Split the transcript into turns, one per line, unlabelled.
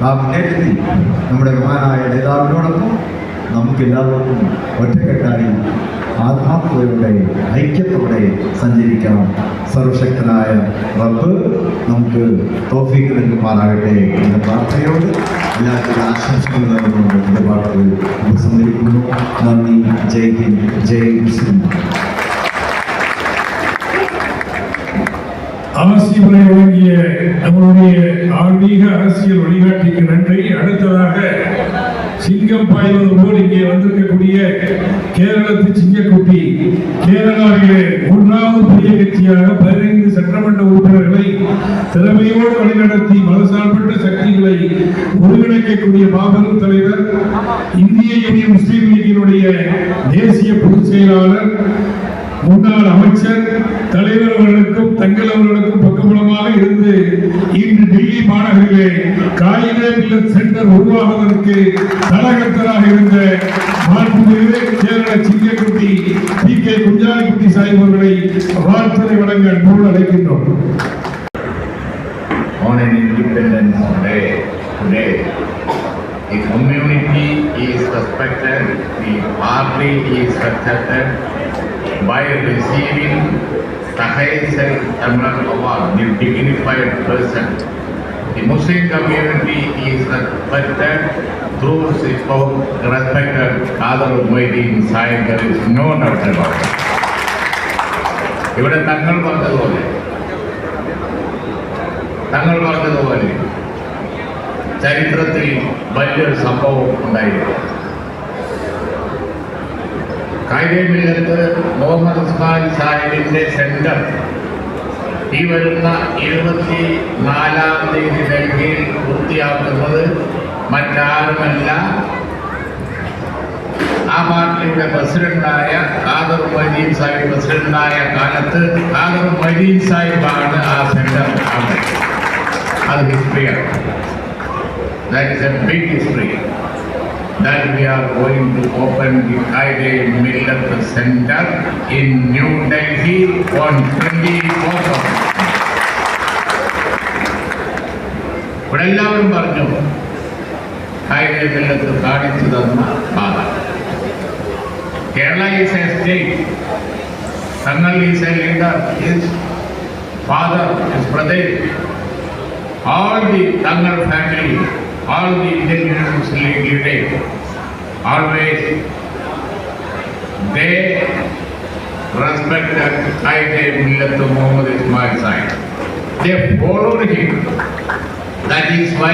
ആ മുന്നേറ്റത്തിൽ നമ്മുടെ മഹാനായ നേതാവിനോടൊപ്പം നമുക്കെല്ലാവർക്കും ഒറ്റക്കെട്ടായി ആത്മാർത്ഥതയോടെ ഐക്യത്തോടെ സഞ്ചരിക്കാം. സർവശക്തനായ റബ്ബ് നമുക്ക് തൗഫീഖ് നൽകുമാറാകട്ടെ എന്ന പ്രാർത്ഥനയോട് എല്ലാവർക്കും ആശംസകൾ നൽകുന്നുണ്ട്. എൻ്റെ വാക്കുകൾ ഉപസംഹരിക്കുന്നു. നന്ദി. ജയ് ഹിന്ദ്, ജയ് മുസ്ലിം.
ஆசியுரை வழங்கிய நம்மளுடைய ஆன்மீக அரசியல் வழிகாட்டிக்கு நன்றி. அடுத்ததாக சிங்கம் பாய்வது போல் இங்கே வந்திருக்கக்கூடிய கேரளத்து சிங்கக்குட்டி, கேரளாவிலே 3வது பெரிய கட்சியாக 15 சட்டமன்ற உறுப்பினர்களை திறமையோடு வழிநடத்தி மதசார்பற்ற சக்திகளை ஒருங்கிணைக்கக்கூடிய மாபெரும் தலைவர், இந்திய யூனியன் முஸ்லீம் லீகினுடைய தேசிய பொதுச் செயலாளர், முன்னாள் அமைச்சர், தலைவர் அவர்களுக்கும் தங்கள் அவர்களுக்கும் பக்கபலமாக இருந்து இன்று டெல்லி மாநகரிலே காயிதே மில்லத் சென்டர் உருவாகுவதற்கு தலகர்த்தராக இருந்த மாண்புமிகு கேரள சிங்கக்குட்டி PK குஞ்சாலிக்குட்டி சாஹிப் அவர்களை வாழ்த்துரை வழங்க அன்போடு அழைக்கின்றோம்.
On an Independence Day today, the community is respected, the party is respected by receiving the highest emerald award, the dignified person. The Muslim community is respected through respected Qadar Muhyiddin Sahib. There is no doubt about it. ഇവിടെ തങ്ങൾ പറഞ്ഞതുപോലെ ചരിത്രത്തിൽ വലിയൊരു സംഭവം ഉണ്ടായിരുന്നു. കായിദേ മില്ലത്ത് മുഹമ്മദ് ഉസ്മാൻ സാഹിബിന്റെ centre ഈ വരുന്ന 24-ാം തീയതി ഡൽഹിയിൽ പൂർത്തിയാക്കുന്നത് മറ്റാരുമല്ല, ആ പാർട്ടിയുടെ പ്രസിഡന്റായ ഖാദർ മൊയ്തീൻ സാഹിബ് പ്രസിഡന്റായ കാലത്ത് ഖാദർ മൊയ്തീൻ സാഹിബാണ് ആ സെന്റർ. അത് ഹിസ്റ്ററിയാണ്. That is a big history that we are going to open the Qaida Millat Center in New Delhi on 24th of ഇവിടെ എല്ലാവരും പറഞ്ഞു Qaida Millat കാണിച്ചു തന്ന പാത. Kerala is a state. Tangal is a leader, his father, his brother, all the Tangal family, all the Indian Muslim leaders, always they respected Qaida Millat Muhammad Ismail Sahib. They followed him. That is why